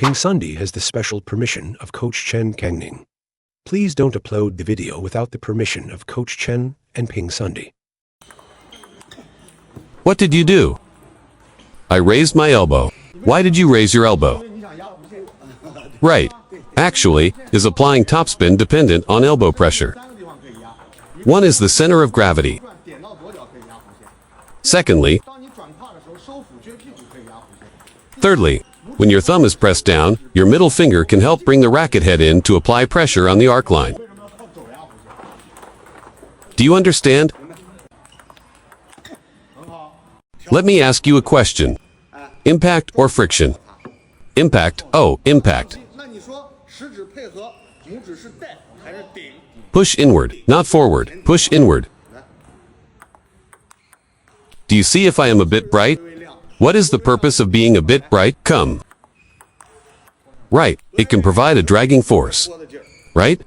PingSunday has the special permission of Coach Chen Kangning. Please don't upload the video without the permission of Coach Chen and PingSunday. What did you do? I raised my elbow. Why did you raise your elbow? Right. Actually, is applying topspin dependent on elbow pressure? One is the center of gravity. Secondly, thirdly, when your thumb is pressed down, your middle finger can help bring the racket head in to apply pressure on the arc line. Do you understand? Let me ask you a question. Impact or friction? Impact. Oh, impact. Push inward, not forward. Push inward. Do you see if I am a bit bright? What is the purpose of being a bit bright? Come. Right, it can provide a dragging force. Right?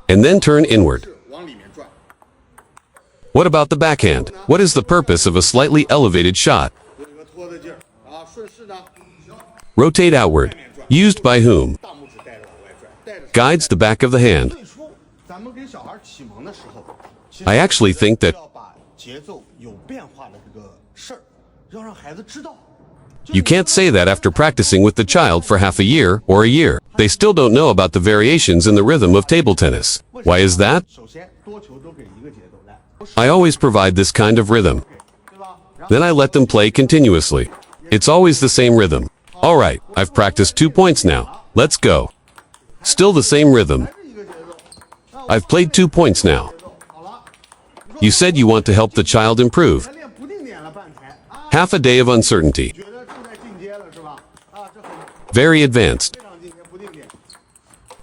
And then turn inward. What about the backhand? What is the purpose of a slightly elevated shot? Rotate outward. Used by whom? Guides the back of the hand. I actually think that you can't say that after practicing with the child for half a year or a year. They still don't know about the variations in the rhythm of table tennis. Why is that? I always provide this kind of rhythm. Then I let them play continuously. It's always the same rhythm. All right, I've practiced 2 points now. Let's go. Still the same rhythm. I've played 2 points now. You said you want to help the child improve. Half a day of uncertainty. Very advanced.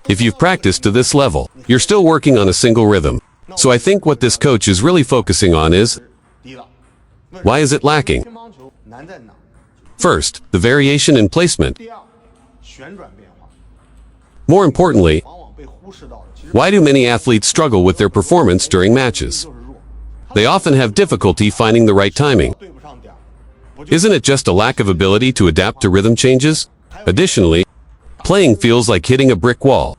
If you've practiced to this level, you're still working on a single rhythm. So I think what this coach is really focusing on is, why is it lacking? First, the variation in placement. More importantly, why do many athletes struggle with their performance during matches? They often have difficulty finding the right timing. Isn't it just a lack of ability to adapt to rhythm changes? Additionally, playing feels like hitting a brick wall.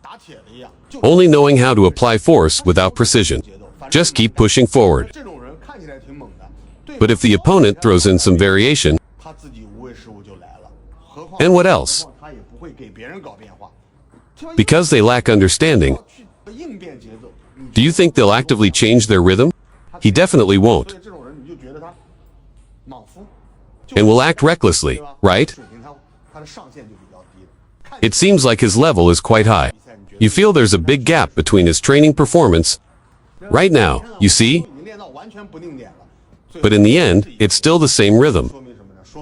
Only knowing how to apply force without precision. Just keep pushing forward. But if the opponent throws in some variation, and what else? Because they lack understanding, do you think they'll actively change their rhythm? He definitely won't. And will act recklessly, right? It seems like his level is quite high. You feel there's a big gap between his training performance right now, you see? But in the end, it's still the same rhythm.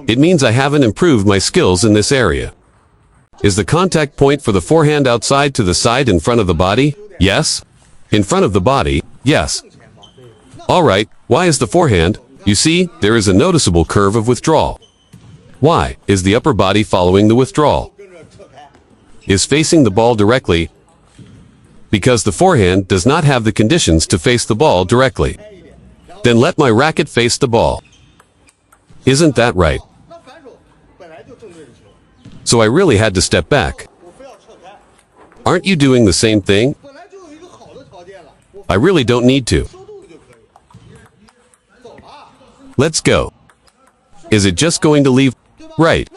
It means I haven't improved my skills in this area. Is the contact point for the forehand outside to the side in front of the body? Yes. In front of the body? Yes. All right, why is the forehand? You see, there is a noticeable curve of withdrawal. Why? Is the upper body following the withdrawal? Is facing the ball directly? Because the forehand does not have the conditions to face the ball directly. Then let my racket face the ball. Isn't that right? So I really had to step back. Aren't you doing the same thing? I really don't need to. Let's go. Is it just going to leave? Right.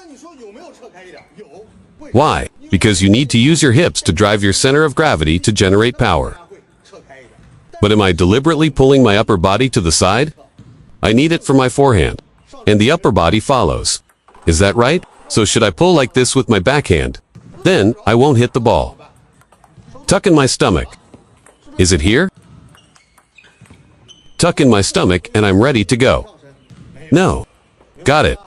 Why? Because you need to use your hips to drive your center of gravity to generate power. But am I deliberately pulling my upper body to the side? I need it for my forehand. And the upper body follows. Is that right? So should I pull like this with my backhand? Then, I won't hit the ball. Tuck in my stomach. Is it here? Tuck in my stomach and I'm ready to go. No. Got it.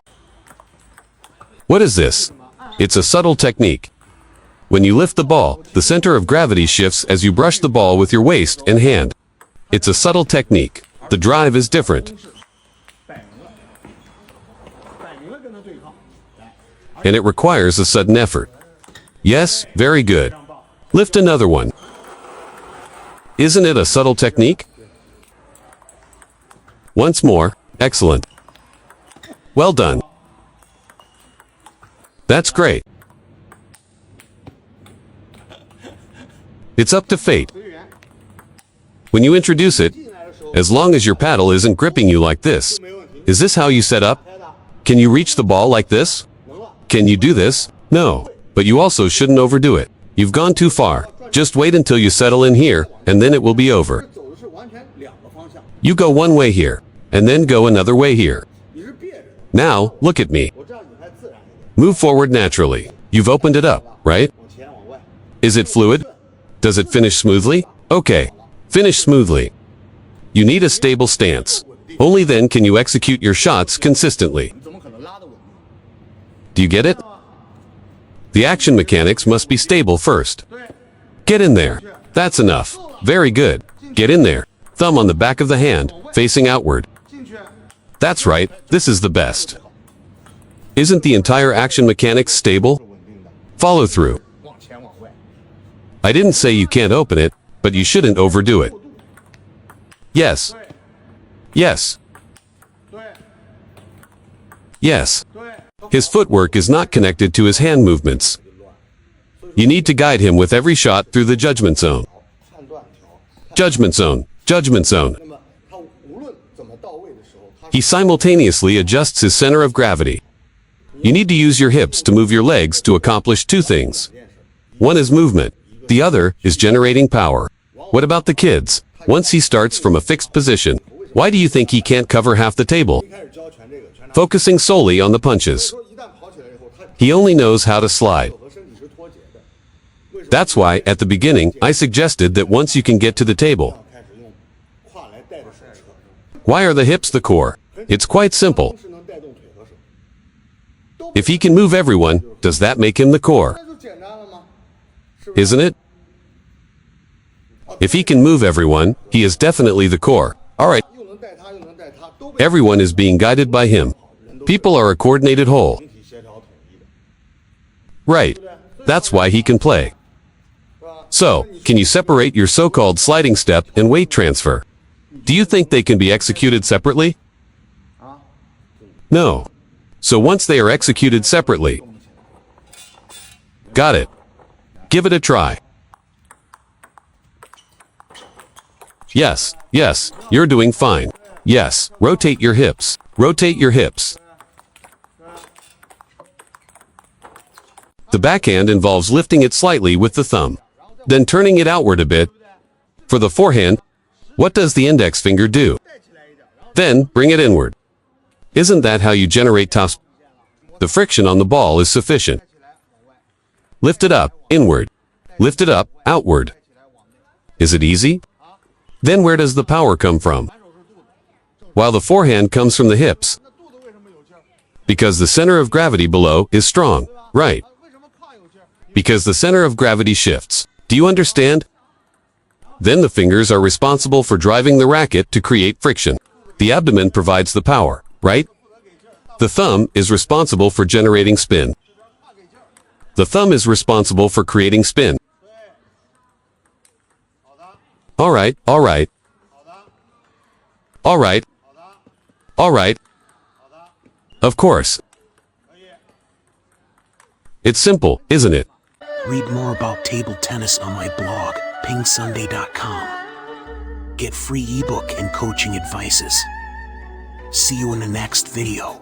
What is this? It's a subtle technique. When you lift the ball, the center of gravity shifts as you brush the ball with your waist and hand. It's a subtle technique. The drive is different. And it requires a sudden effort. Yes, very good. Lift another one. Isn't it a subtle technique? Once more. Excellent. Well done. That's great. It's up to fate. When you introduce it, as long as your paddle isn't gripping you like this. Is this how you set up? Can you reach the ball like this? Can you do this? No. But you also shouldn't overdo it. You've gone too far. Just wait until you settle in here, and then it will be over. You go one way here, and then go another way here. Now, look at me. Move forward naturally. You've opened it up, right? Is it fluid? Does it finish smoothly? Okay. Finish smoothly. You need a stable stance. Only then can you execute your shots consistently. Do you get it? The action mechanics must be stable first. Get in there. That's enough. Very good. Get in there. Thumb on the back of the hand, facing outward. That's right. This is the best. Isn't the entire action mechanics stable? Follow through. I didn't say you can't open it, but you shouldn't overdo it. Yes. Yes. Yes. His footwork is not connected to his hand movements. You need to guide him with every shot through the judgment zone. Judgment zone. Judgment zone. He simultaneously adjusts his center of gravity. You need to use your hips to move your legs to accomplish two things. One is movement. The other is generating power. What about the kids? Once he starts from a fixed position, why do you think he can't cover half the table? Focusing solely on the punches. He only knows how to slide. That's why, at the beginning, I suggested that once you can get to the table. Why are the hips the core? It's quite simple. If he can move everyone, does that make him the core? Isn't it? If he can move everyone, he is definitely the core. Alright. Everyone is being guided by him. People are a coordinated whole. Right. That's why he can play. So, can you separate your so-called sliding step and weight transfer? Do you think they can be executed separately? No. So once they are executed separately. Got it. Give it a try. Yes, yes, you're doing fine. Yes, rotate your hips. Rotate your hips. The backhand involves lifting it slightly with the thumb, then turning it outward a bit. For the forehand, what does the index finger do? Then, bring it inward. Isn't that how you generate topspin? The friction on the ball is sufficient. Lift it up, inward. Lift it up, outward. Is it easy? Then where does the power come from? While the forehand comes from the hips. Because the center of gravity below is strong, right? Because the center of gravity shifts. Do you understand? Then the fingers are responsible for driving the racket to create friction. The abdomen provides the power, right? The thumb is responsible for generating spin. The thumb is responsible for creating spin. Alright, alright. Alright. Alright. Of course. It's simple, isn't it? Read more about table tennis on my blog, PingSunday.com. Get free ebook and coaching advices. See you in the next video.